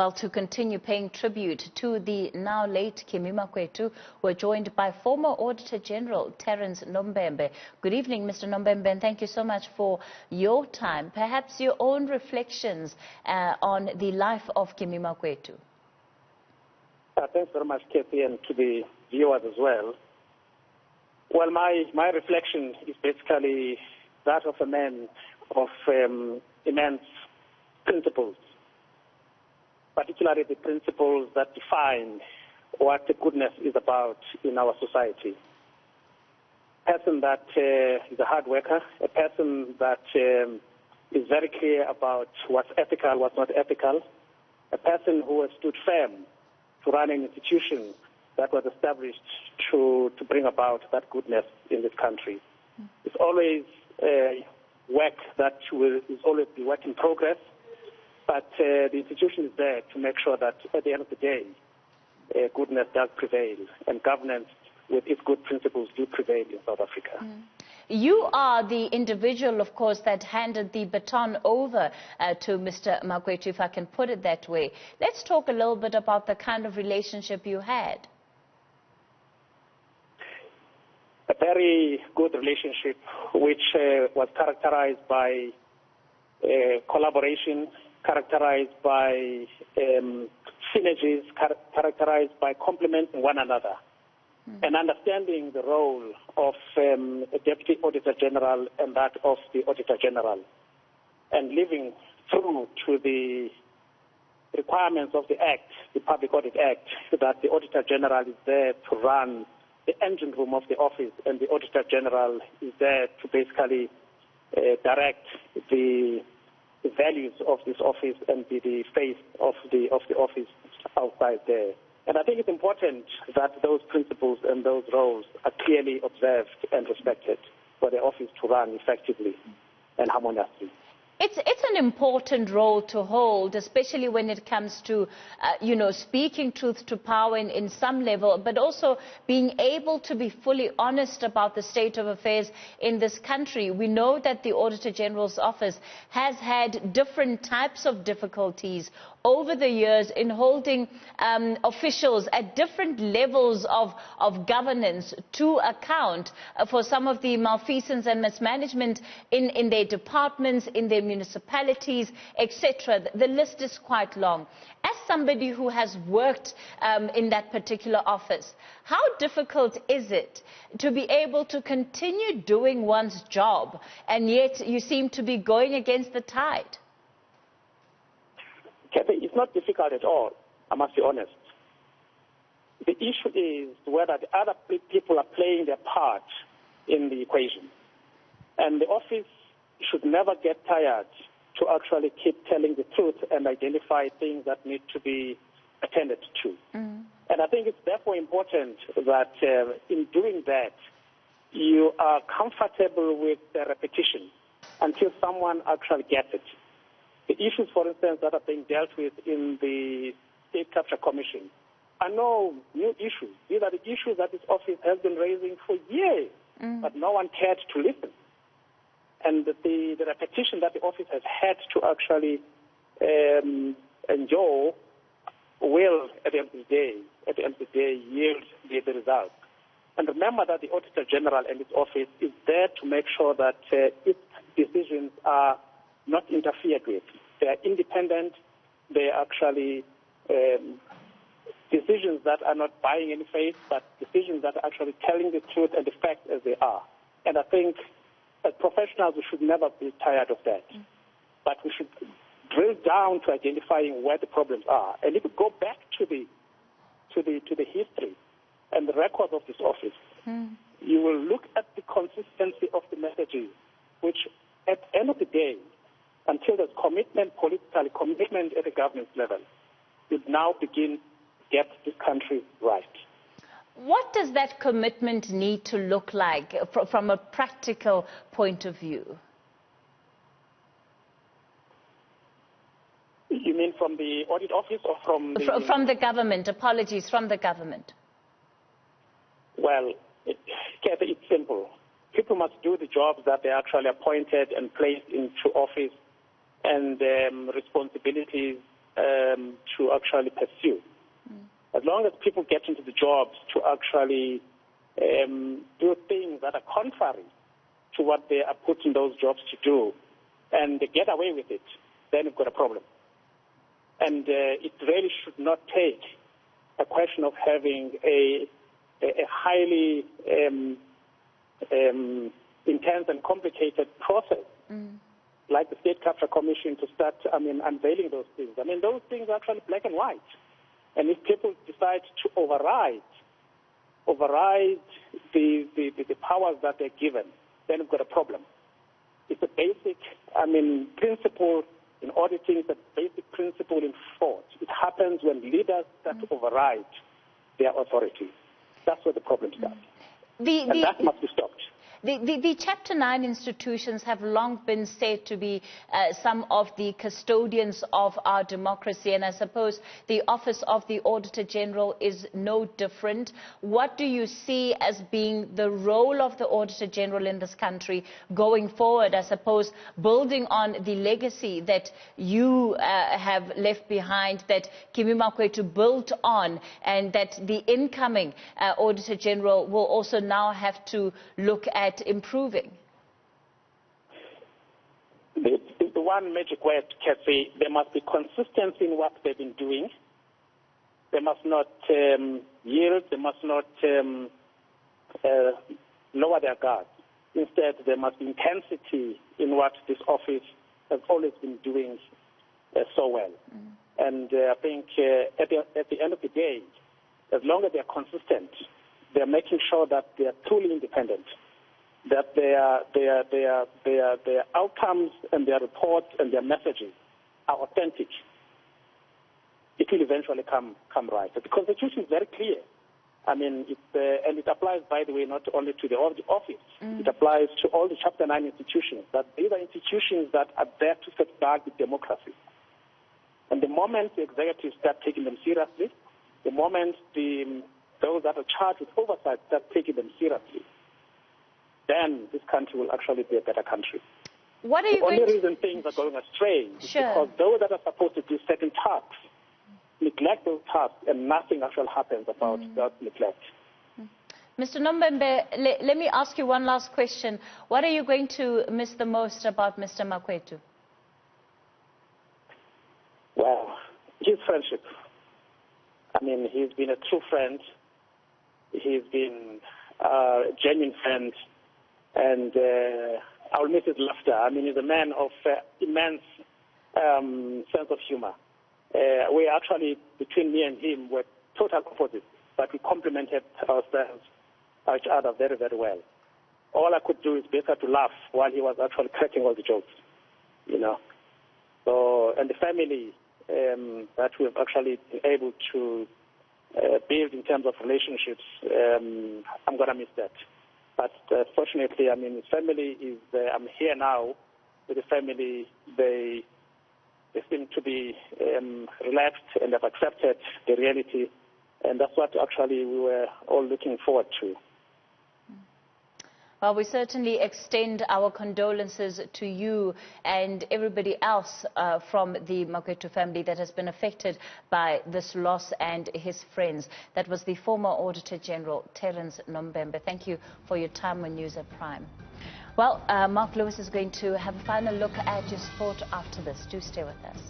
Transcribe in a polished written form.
Well, to continue paying tribute to the now late Kimi Makwethu, we're joined by former Auditor General Terrence Nombembe. Good evening, Mr. Nombembe, and thank you so much for your time. Perhaps your own reflections on the life of Kimi Makwethu. Thanks very much, Cathy, and to the viewers as well. Well, my reflection is basically that of a man of immense principles, particularly the principles that define what the goodness is about in our society. A person that is a hard worker, a person that is very clear about what's ethical, what's not ethical, a person who has stood firm to run an institution that was established to bring about that goodness in this country. It's always work that will always be work in progress, but the institution is there to make sure that at the end of the day, goodness does prevail and governance with its good principles do prevail in South Africa. You are the individual, of course, that handed the baton over to Mr. Makwethu, if I can put it that way. Let's talk a little bit about the kind of relationship you had. A very good relationship, which was characterized by collaboration, characterized by synergies, characterized by complementing one another, and understanding the role of a Deputy Auditor General and that of the Auditor General, and living through to the requirements of the Act, the Public Audit Act, that the Auditor General is there to run the engine room of the office, and the Auditor General is there to basically direct the values of this office and be the face of the office outside there. And I think it's important that those principles and those roles are clearly observed and respected for the office to run effectively and harmoniously. It's an important role to hold, especially when it comes to, speaking truth to power in some level, but also being able to be fully honest about the state of affairs in this country. We know that the Auditor General's office has had different types of difficulties over the years in holding officials at different levels of governance to account for some of the malfeasance and mismanagement in their departments, in their municipalities, etc. The list is quite long. As somebody who has worked in that particular office, how difficult is it to be able to continue doing one's job, and yet you seem to be going against the tide? Cathy, it's not difficult at all, I must be honest. The issue is whether the other people are playing their part in the equation. And the office should never get tired to actually keep telling the truth and identify things that need to be attended to. And I think it's therefore important that in doing that, you are comfortable with the repetition until someone actually gets it. The issues, for instance, that are being dealt with in the State Capture Commission are no new issues. These are the issues that this office has been raising for years, but no one cared to listen. And the repetition that the office has had to actually endure will, at the end of the day, yield the result. And remember that the Auditor General and its office is there to make sure that its decisions are not interfered with. They are independent. They are actually decisions that are not buying any face, but decisions that are actually telling the truth and the facts as they are. And I think as professionals, we should never be tired of that. But we should drill down to identifying where the problems are. And if we go back to the history and the records of this office, you will look at the consistency of the messages, which at the end of the day, until there's commitment, political commitment at the government level, would now begin to get this country right. What does that commitment need to look like from a practical point of view? You mean from the audit office or from the... From the government, apologies, from the government. Well, Cathy, it's simple. People must do the jobs that they're actually appointed and placed into office, and responsibilities to actually pursue. As long as people get into the jobs to actually do things that are contrary to what they are put in those jobs to do, and they get away with it, then you've got a problem. And it really should not take a question of having a highly intense and complicated process like the State Capture Commission to start, unveiling those things. Those things are actually black and white. And if people decide to override the powers that they're given, then we've got a problem. It's a basic, principle in auditing. It's a basic principle in fraud. It happens when leaders start to override their authority. That's where the problem starts. And that must be stopped. The Chapter 9 institutions have long been said to be some of the custodians of our democracy, and I suppose the Office of the Auditor General is no different. What do you see as being the role of the Auditor General in this country going forward, I suppose, building on the legacy that you have left behind, that Kimi Makwethu built on, and that the incoming Auditor General will also now have to look at improving? The one magic word, Cathy, there must be consistency in what they've been doing. They must not yield. They must not lower their guard. Instead, there must be intensity in what this office has always been doing so well. And I think at the end of the day, as long as they're consistent, they're making sure that they are truly independent, that their outcomes and their reports and their messages are authentic. It will eventually come right. The Constitution is very clear. And it applies, by the way, not only to the office. It applies to all the Chapter 9 institutions. That these are institutions that are there to safeguard the democracy. And the moment the executives start taking them seriously, the moment those that are charged with oversight start taking them seriously, then this country will actually be a better country. What are you the only reason things are going astray is because those that are supposed to do certain tasks neglect those tasks, and nothing actually happens about that neglect. Mr. Nombembe, let me ask you one last question. What are you going to miss the most about Mr. Makwethu? Well, his friendship. He's been a true friend. He's been a genuine friend. And I'll miss his laughter. He's a man of immense sense of humor. We actually, between me and him, were total opposites, but we complemented each other very, very well. All I could do is basically to laugh while he was actually cracking all the jokes, So, and the family that we've actually been able to build in terms of relationships, I'm going to miss that. But fortunately, his family is, I'm here now with the family. They seem to be relaxed and have accepted the reality. And that's what actually we were all looking forward to. Well, we certainly extend our condolences to you and everybody else from the Makwethu family that has been affected by this loss, and his friends. That was the former Auditor General, Terrence Nombembe. Thank you for your time on News at Prime. Well, Mark Lewis is going to have a final look at your sport after this. Do stay with us.